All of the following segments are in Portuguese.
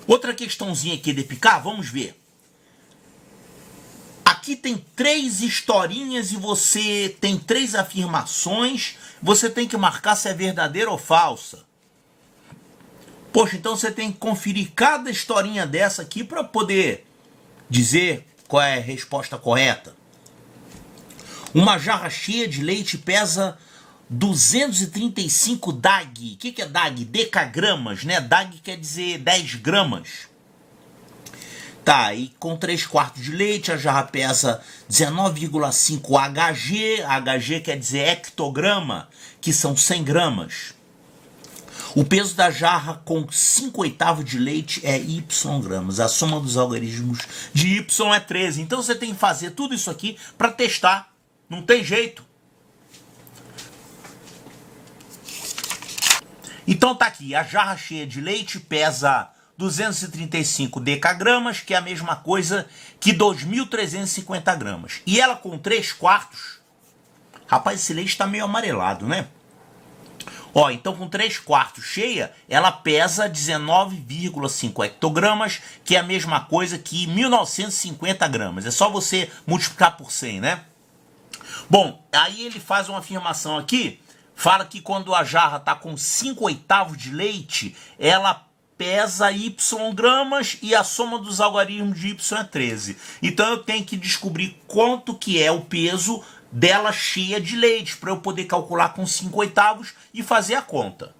Outra questãozinha aqui de picar, vamos ver. Aqui tem 3 historinhas e você tem 3 afirmações. Você tem que marcar se é verdadeira ou falsa. Poxa, então você tem que conferir cada historinha dessa aqui para poder dizer qual é a resposta correta. Uma jarra cheia de leite pesa 235 DAG. O que é DAG? Decagramas, né? DAG quer dizer 10 gramas. Tá, e com 3/4 de leite, a jarra pesa 19,5 Hg. Hg quer dizer hectograma, que são 100 gramas. O peso da jarra com 5/8 de leite é Y gramas. A soma dos algarismos de Y é 13. Então você tem que fazer tudo isso aqui para testar. Não tem jeito. Então tá aqui, a jarra cheia de leite pesa 235 decagramas, que é a mesma coisa que 2.350 gramas. E ela com 3/4, rapaz, esse leite está meio amarelado, né? Ó, então com 3/4 cheia, ela pesa 19,5 hectogramas, que é a mesma coisa que 1.950 gramas. É só você multiplicar por 100, né? Bom, aí ele faz uma afirmação aqui, fala que quando a jarra está com 5/8 de leite, ela pesa Y gramas e a soma dos algarismos de Y é 13. Então eu tenho que descobrir quanto que é o peso dela cheia de leite, para eu poder calcular com 5/8 e fazer a conta.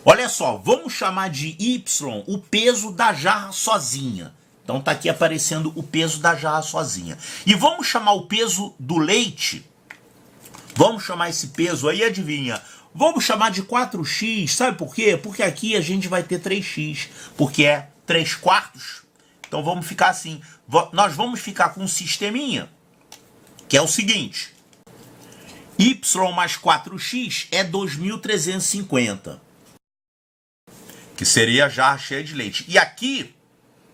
Olha só, vamos chamar de Y o peso da jarra sozinha. Então tá aqui aparecendo o peso da jarra sozinha. E vamos chamar o peso do leite, vamos chamar esse peso aí, adivinha? Vamos chamar de 4x, sabe por quê? Porque aqui a gente vai ter 3x, porque é 3/4. Então vamos ficar assim, nós vamos ficar com um sisteminha, que é o seguinte. Y mais 4x é 2.350, que seria a jarra cheia de leite. E aqui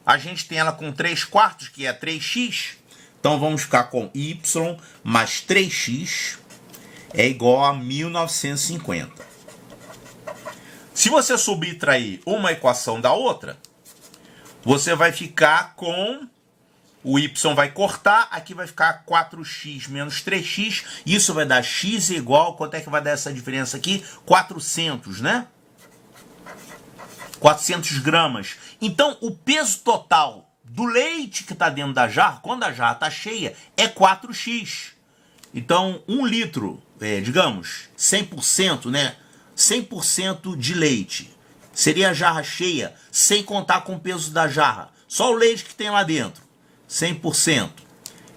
a gente tem ela com 3/4, que é 3x. Então vamos ficar com Y mais 3x é igual a 1.950. Se você subtrair uma equação da outra, você vai ficar com... O Y vai cortar, aqui vai ficar 4x menos 3x. Isso vai dar x igual... Quanto é que vai dar essa diferença aqui? 400, né? 400 gramas. Então, o peso total do leite que está dentro da jarra, quando a jarra está cheia, é 4x. Então, 1 litro, digamos, 100%, né? 100% de leite. Seria a jarra cheia, sem contar com o peso da jarra. Só o leite que tem lá dentro. 100%.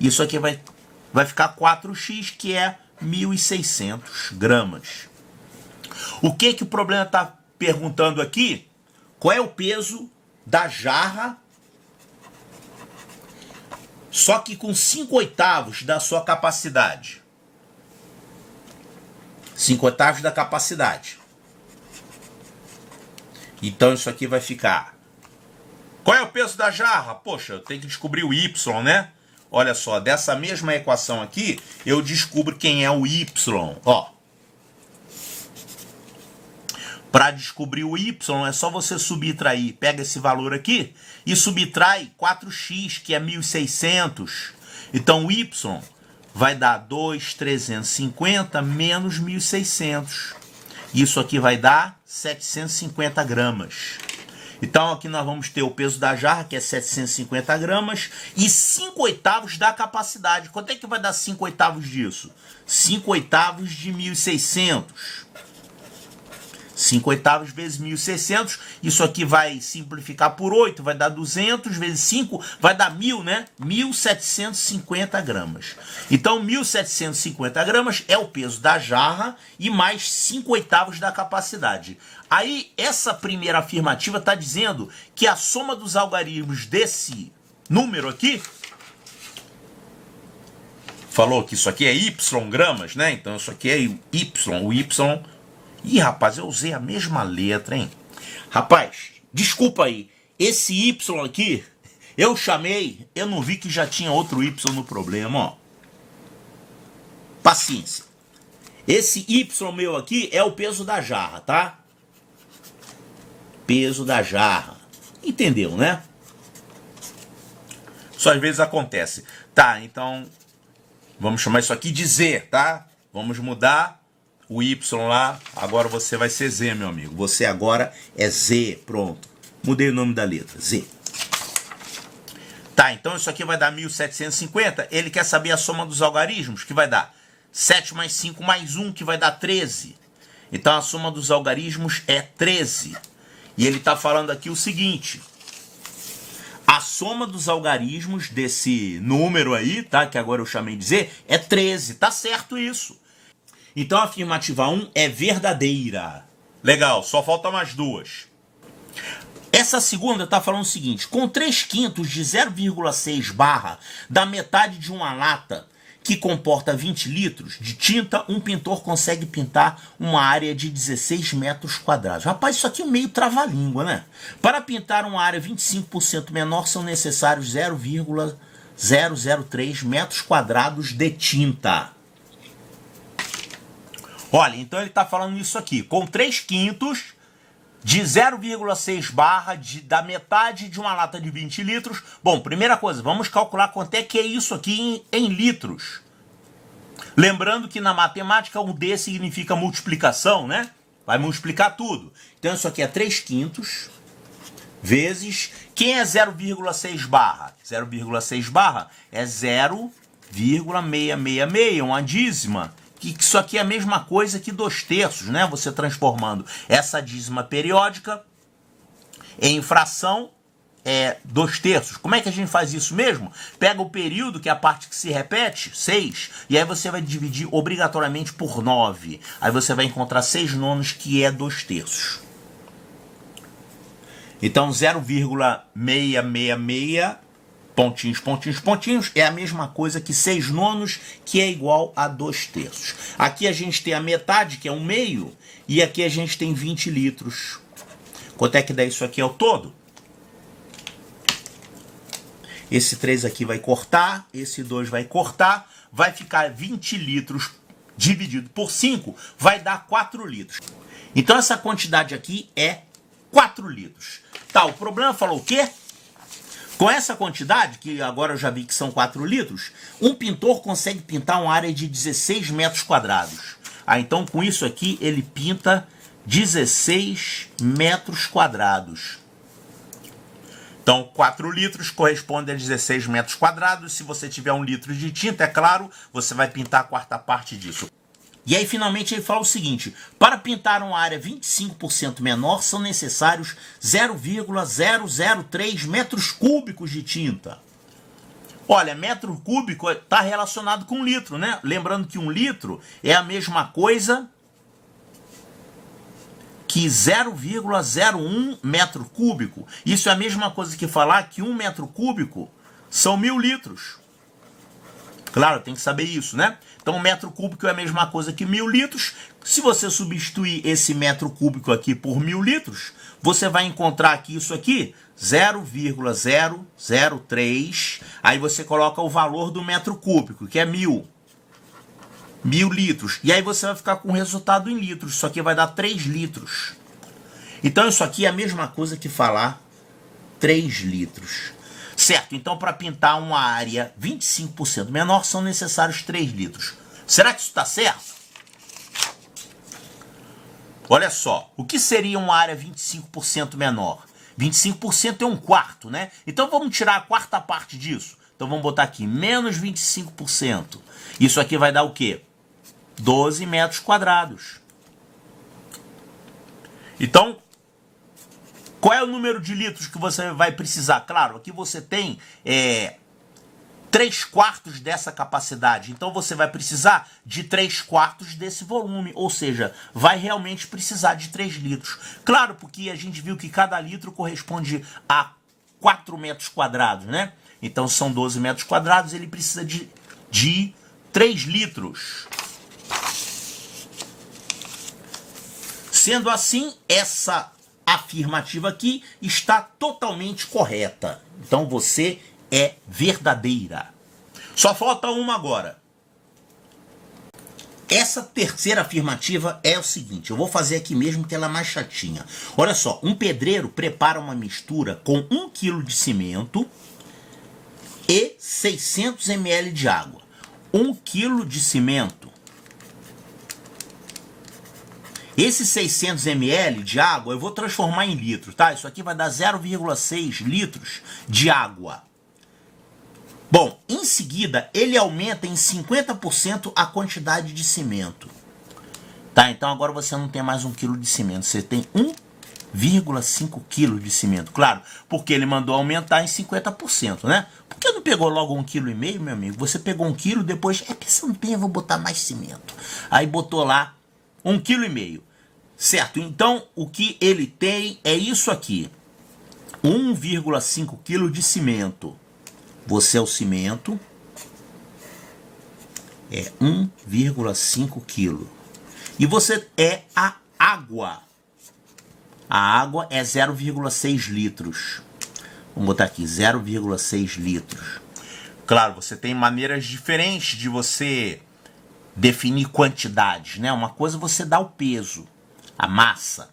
Isso aqui vai ficar 4x, que é 1.600 gramas. O que o problema está perguntando aqui? Qual é o peso da jarra, só que com 5/8 da sua capacidade. 5/8 da capacidade. Então isso aqui vai ficar... Qual é o peso da jarra? Poxa, eu tenho que descobrir o Y, né? Olha só, dessa mesma equação aqui, eu descubro quem é o Y. Ó. Para descobrir o Y, é só você subtrair. Pega esse valor aqui e subtrai 4x, que é 1.600. Então o Y vai dar 2.350 menos 1.600. Isso aqui vai dar 750 gramas. Então aqui nós vamos ter o peso da jarra, que é 750 gramas, e 5/8 da capacidade. Quanto é que vai dar 5/8 disso? 5/8 de 1.600. 5/8 vezes 1.600, isso aqui vai simplificar por 8, vai dar 200 vezes 5, vai dar 1.000, né? 1.750 gramas. Então 1.750 gramas é o peso da jarra e mais 5/8 da capacidade. Aí essa primeira afirmativa está dizendo que a soma dos algarismos desse número aqui, falou que isso aqui é Y gramas, né? Então isso aqui é Y, o Y... Ih, rapaz, eu usei a mesma letra, hein? Rapaz, desculpa aí. Esse Y aqui, eu chamei, eu não vi que já tinha outro Y no problema, ó. Paciência. Esse Y meu aqui é o peso da jarra, tá? Peso da jarra. Entendeu, né? Isso às vezes acontece. Tá, então vamos chamar isso aqui de Z, tá? Vamos mudar o Y lá. Agora você vai ser Z, meu amigo. Você agora é Z, pronto. Mudei o nome da letra, Z. Tá, então isso aqui vai dar 1750. Ele quer saber a soma dos algarismos, que vai dar 7 mais 5 mais 1, que vai dar 13. Então a soma dos algarismos é 13. E ele está falando aqui o seguinte: a soma dos algarismos desse número aí, tá? Que agora eu chamei de Z, é 13. Tá certo isso. Então a afirmativa 1 é verdadeira. Legal, só falta mais duas. Essa segunda está falando o seguinte: com 3/5 de 0,6 barra da metade de uma lata que comporta 20 litros de tinta, um pintor consegue pintar uma área de 16 metros quadrados. Rapaz, isso aqui é meio trava-língua, né? Para pintar uma área 25% menor, são necessários 0,003 metros quadrados de tinta. Olha, então ele está falando isso aqui. Com 3/5 de 0,6 barra da metade de uma lata de 20 litros. Bom, primeira coisa, vamos calcular quanto é que é isso aqui em litros. Lembrando que na matemática o D significa multiplicação, né? Vai multiplicar tudo. Então isso aqui é 3/5 vezes... Quem é 0,6 barra? 0,6 barra é 0,666, uma dízima. Que isso aqui é a mesma coisa que 2/3, né? Você transformando essa dízima periódica em fração é 2/3. Como é que a gente faz isso mesmo? Pega o período, que é a parte que se repete, 6, e aí você vai dividir obrigatoriamente por 9. Aí você vai encontrar 6/9, que é 2/3. Então 0,666 pontinhos, pontinhos, pontinhos, é a mesma coisa que 6/9, que é igual a 2/3. Aqui a gente tem a metade, que é 1/2, e aqui a gente tem 20 litros. Quanto é que dá isso aqui ao todo? Esse 3 aqui vai cortar, esse 2 vai cortar, vai ficar 20 litros dividido por 5, vai dar 4 litros. Então essa quantidade aqui é 4 litros. Tá, o problema falou o quê? Com essa quantidade, que agora eu já vi que são 4 litros, um pintor consegue pintar uma área de 16 metros quadrados. Ah, então com isso aqui ele pinta 16 metros quadrados. Então 4 litros corresponde a 16 metros quadrados. Se você tiver 1 litro de tinta, é claro, você vai pintar a quarta parte disso. E aí, finalmente, ele fala o seguinte: para pintar uma área 25% menor, são necessários 0,003 metros cúbicos de tinta. Olha, metro cúbico está relacionado com litro, né? Lembrando que 1 litro é a mesma coisa que 0,01 metro cúbico. Isso é a mesma coisa que falar que 1 metro cúbico são 1000 litros. Claro, tem que saber isso, né? Então, 1 metro cúbico é a mesma coisa que 1000 litros. Se você substituir esse metro cúbico aqui por 1000 litros, você vai encontrar aqui isso aqui, 0,003. Aí você coloca o valor do metro cúbico, que é 1000. 1000 litros. E aí você vai ficar com o resultado em litros. Isso aqui vai dar 3 litros. Então, isso aqui é a mesma coisa que falar 3 litros. Certo, então para pintar uma área 25% menor são necessários 3 litros. Será que isso está certo? Olha só, o que seria uma área 25% menor? 25% é 1/4, né? Então vamos tirar a quarta parte disso. Então vamos botar aqui, menos 25%. Isso aqui vai dar o quê? 12 metros quadrados. Então, qual é o número de litros que você vai precisar? Claro, aqui você tem 3/4 dessa capacidade. Então você vai precisar de 3/4 desse volume. Ou seja, vai realmente precisar de 3 litros. Claro, porque a gente viu que cada litro corresponde a 4 metros quadrados, né? Então são 12 metros quadrados, ele precisa de 3 litros. Sendo assim, essa afirmativa aqui está totalmente correta. Então você é verdadeira. Só falta uma agora. essa terceira afirmativa é o seguinte, eu vou fazer aqui mesmo que ela é mais chatinha. Olha só, um pedreiro prepara uma mistura com 1 kg de cimento e 600 ml de água. 1 kg de cimento. Esse 600 ml de água eu vou transformar em litros, tá? Isso aqui vai dar 0,6 litros de água. Bom, em seguida, ele aumenta em 50% a quantidade de cimento. Tá, então agora você não tem mais 1 kg de cimento, você tem 1,5 kg de cimento. Claro, porque ele mandou aumentar em 50%, né? Por que não pegou logo 1,5 kg, meu amigo? Você pegou 1 kg, depois, pensando bem, eu vou botar mais cimento. Aí botou lá 1,5 kg. Certo, então o que ele tem é isso aqui. 1,5 kg de cimento. Você é o cimento, é 1,5 kg. E você é a água. A água é 0,6 litros. Vamos botar aqui, 0,6 litros. Claro, você tem maneiras diferentes de você definir quantidades, né? Uma coisa é você dá o peso, a massa.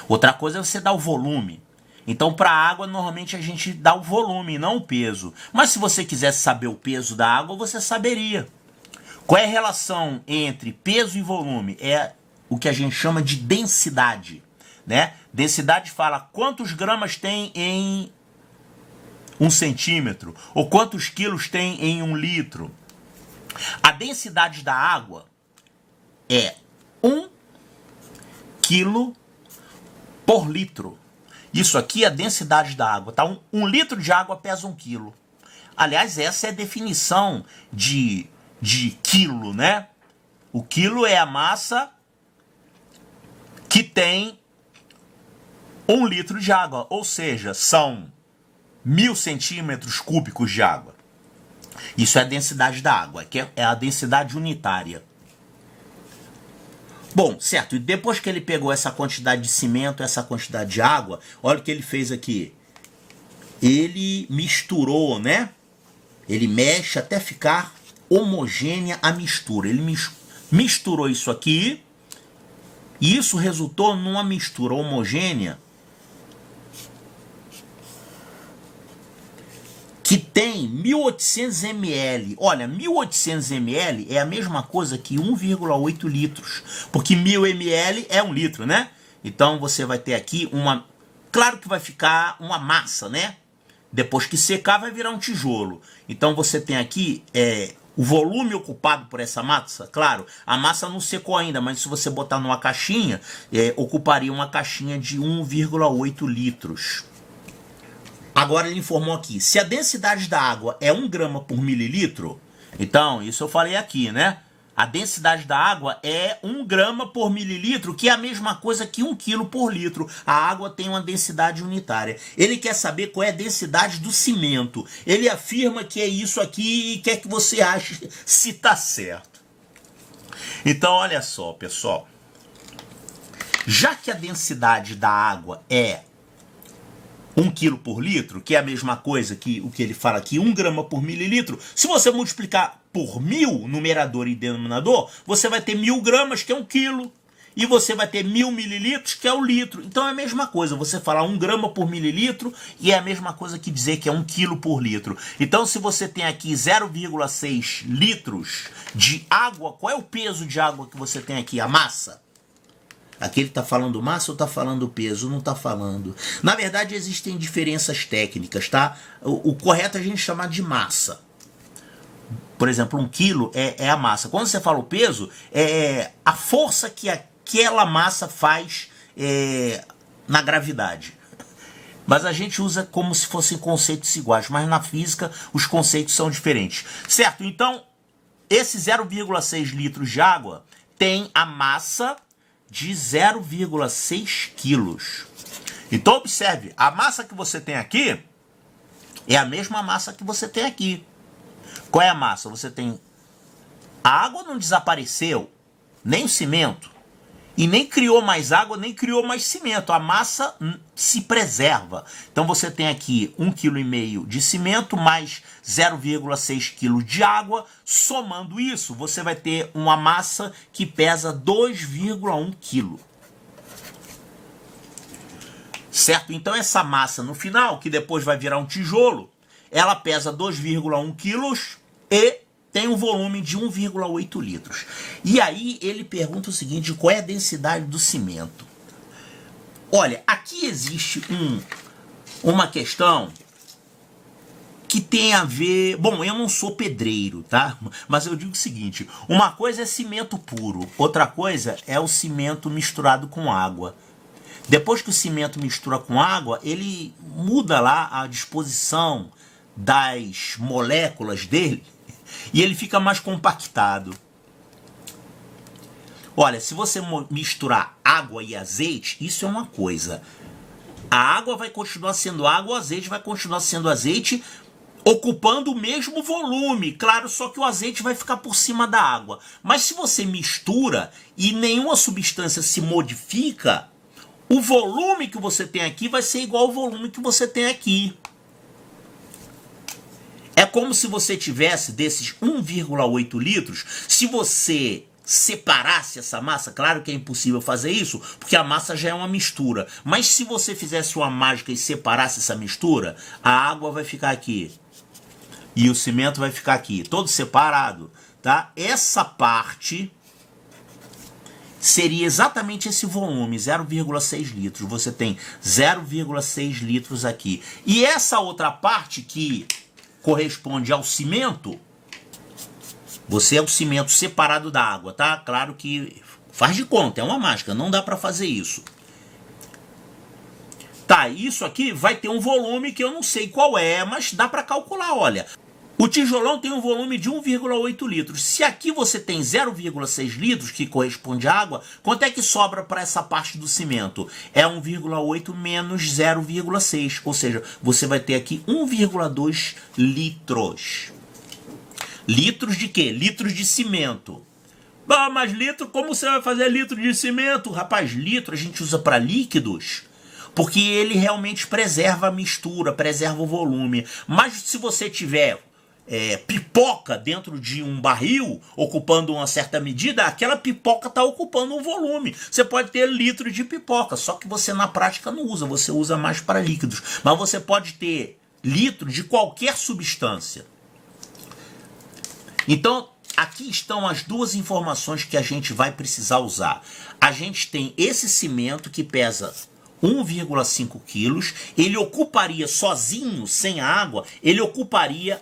Outra coisa é você dar o volume. Então, para a água, normalmente a gente dá o volume, não o peso. Mas se você quisesse saber o peso da água, você saberia. Qual é a relação entre peso e volume? É o que a gente chama de densidade, né? Densidade fala quantos gramas tem em 1 centímetro, ou quantos quilos tem em 1 litro. A densidade da água é 1 quilo por litro. Isso aqui é a densidade da água, tá? 1 litro de água pesa 1 quilo. Aliás, essa é a definição de quilo, né? O quilo é a massa que tem 1 litro de água, ou seja, são 1000 centímetros cúbicos de água. Isso é a densidade da água, que é a densidade unitária. Bom, certo, e depois que ele pegou essa quantidade de cimento, essa quantidade de água, olha o que ele fez aqui. Ele misturou, né? Ele mexe até ficar homogênea a mistura. Ele misturou isso aqui, e isso resultou numa mistura homogênea que tem 1800 ml. Olha, 1800 ml é a mesma coisa que 1,8 litros, porque 1000 ml é 1 litro, né? Então você vai ter aqui uma... Claro que vai ficar uma massa, né? Depois que secar vai virar um tijolo. Então você tem aqui o volume ocupado por essa massa. Claro, a massa não secou ainda, mas se você botar numa caixinha, ocuparia uma caixinha de 1,8 litros. Agora ele informou aqui, se a densidade da água é 1 grama por mililitro, então, isso eu falei aqui, né? A densidade da água é 1 grama por mililitro, que é a mesma coisa que 1 quilo por litro. A água tem uma densidade unitária. Ele quer saber qual é a densidade do cimento. Ele afirma que é isso aqui e quer que você ache se está certo. Então, olha só, pessoal. Já que a densidade da água é 1 quilo por litro, que é a mesma coisa que o que ele fala aqui, 1 grama por mililitro, se você multiplicar por 1000, numerador e denominador, você vai ter 1000 gramas, que é 1 quilo, e você vai ter 1000 mililitros, que é 1 litro. Então é a mesma coisa, você falar 1 grama por mililitro, e é a mesma coisa que dizer que é 1 quilo por litro. Então se você tem aqui 0,6 litros de água, qual é o peso de água que você tem aqui? A massa? Aqui ele está falando massa ou está falando peso? Não está falando. Na verdade, existem diferenças técnicas, tá? O correto é a gente chamar de massa. Por exemplo, 1 quilo é a massa. Quando você fala o peso, é a força que aquela massa faz na gravidade. Mas a gente usa como se fossem conceitos iguais, mas na física os conceitos são diferentes. Certo? Então, esse 0,6 litros de água tem a massa de 0,6 quilos. Então observe, a massa que você tem aqui é a mesma massa que você tem aqui. Qual é a massa? Você tem... A água não desapareceu, nem o cimento. e nem criou mais água, nem criou mais cimento. A massa se preserva. Então você tem aqui 1,5 kg de cimento mais 0,6 kg de água. Somando isso, você vai ter uma massa que pesa 2,1 kg. Certo? Então essa massa no final, que depois vai virar um tijolo, ela pesa 2,1 kg e tem um volume de 1,8 litros. E aí ele pergunta o seguinte: qual é a densidade do cimento? Olha, aqui existe uma questão que tem a ver... Bom, eu não sou pedreiro, tá? Mas eu digo o seguinte: uma coisa é cimento puro, outra coisa é o cimento misturado com água. Depois que o cimento mistura com água, ele muda lá a disposição das moléculas dele e ele fica mais compactado. Olha, se você misturar água e azeite, isso é uma coisa. A água vai continuar sendo água, o azeite vai continuar sendo azeite, ocupando o mesmo volume. Claro, só que o azeite vai ficar por cima da água. Mas se você mistura e nenhuma substância se modifica, o volume que você tem aqui vai ser igual ao volume que você tem aqui. É como se você tivesse desses 1,8 litros, se você separasse essa massa, claro que é impossível fazer isso, porque a massa já é uma mistura, mas se você fizesse uma mágica e separasse essa mistura, a água vai ficar aqui e o cimento vai ficar aqui, todo separado, tá? Essa parte seria exatamente esse volume, 0,6 litros. Você tem 0,6 litros aqui. E essa outra parte que corresponde ao cimento, você é o cimento separado da água, tá? Claro que faz de conta, é uma mágica, não dá para fazer isso. Tá, isso aqui vai ter um volume que eu não sei qual é, mas dá para calcular, olha. O tijolão tem um volume de 1,8 litros. Se aqui você tem 0,6 litros, que corresponde à água, quanto é que sobra para essa parte do cimento? É 1,8 menos 0,6, ou seja, você vai ter aqui 1,2 litros. Litros de quê? Litros de cimento. Ah, mas litro, como você vai fazer litro de cimento? Rapaz, litro a gente usa para líquidos, porque ele realmente preserva a mistura, preserva o volume. Mas se você tiver pipoca dentro de um barril, ocupando uma certa medida, aquela pipoca está ocupando um volume. Você pode ter litros de pipoca, só que você na prática não usa, você usa mais para líquidos. Mas você pode ter litro de qualquer substância. Então, aqui estão as duas informações que a gente vai precisar usar. A gente tem esse cimento que pesa 1,5 quilos, ele ocuparia sozinho, sem água, ele ocuparia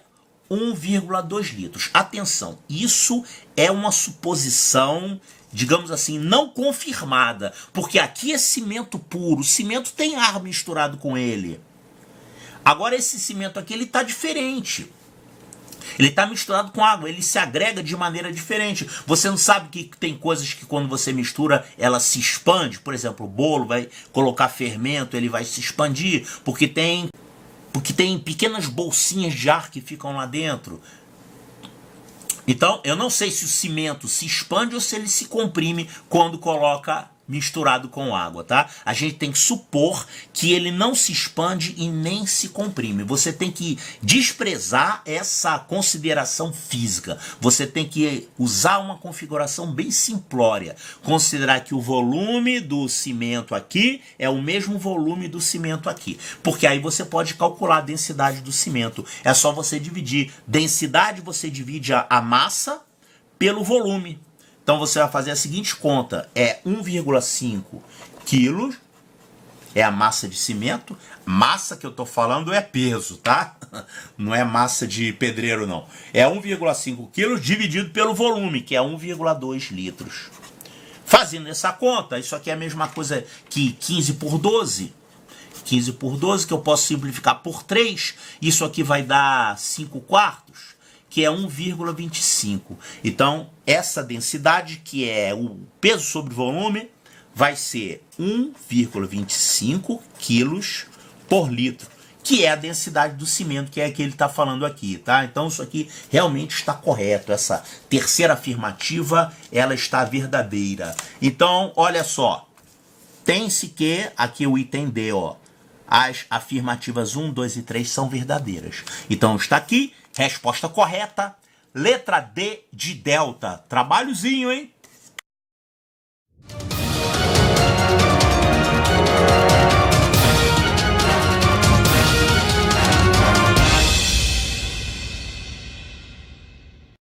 1,2 litros. Atenção, isso é uma suposição, digamos assim, não confirmada, porque aqui é cimento puro, o cimento tem ar misturado com ele. Agora esse cimento aqui, ele está diferente. Ele está misturado com água, ele se agrega de maneira diferente. Você não sabe que tem coisas que quando você mistura, ela se expande. Por exemplo, o bolo vai colocar fermento, ele vai se expandir, porque tem pequenas bolsinhas de ar que ficam lá dentro. Então, eu não sei se o cimento se expande ou se ele se comprime quando coloca misturado com água, tá? A gente tem que supor que ele não se expande e nem se comprime. Você tem que desprezar essa consideração física. Você tem que usar uma configuração bem simplória. Considerar que o volume do cimento aqui é o mesmo volume do cimento aqui. Porque aí você pode calcular a densidade do cimento. É só você dividir. Densidade você divide a massa pelo volume. Então você vai fazer a seguinte conta, é 1,5 quilos, é a massa de cimento. Massa que eu estou falando é peso, tá? Não é massa de pedreiro não. É 1,5 quilos dividido pelo volume, que é 1,2 litros. Fazendo essa conta, isso aqui é a mesma coisa que 15 por 12. 15 por 12, que eu posso simplificar por 3, isso aqui vai dar 5 quartos. Que é 1,25. Então, essa densidade, que é o peso sobre volume, vai ser 1,25 quilos por litro, que é a densidade do cimento, que é a que ele está falando aqui, tá? Então isso aqui realmente está correto. Essa terceira afirmativa, ela está verdadeira. Então, olha só. Tem-se que, aqui o item D, ó, as afirmativas 1, 2 e 3 são verdadeiras. Então está aqui, resposta correta, letra D de delta. Trabalhozinho, hein?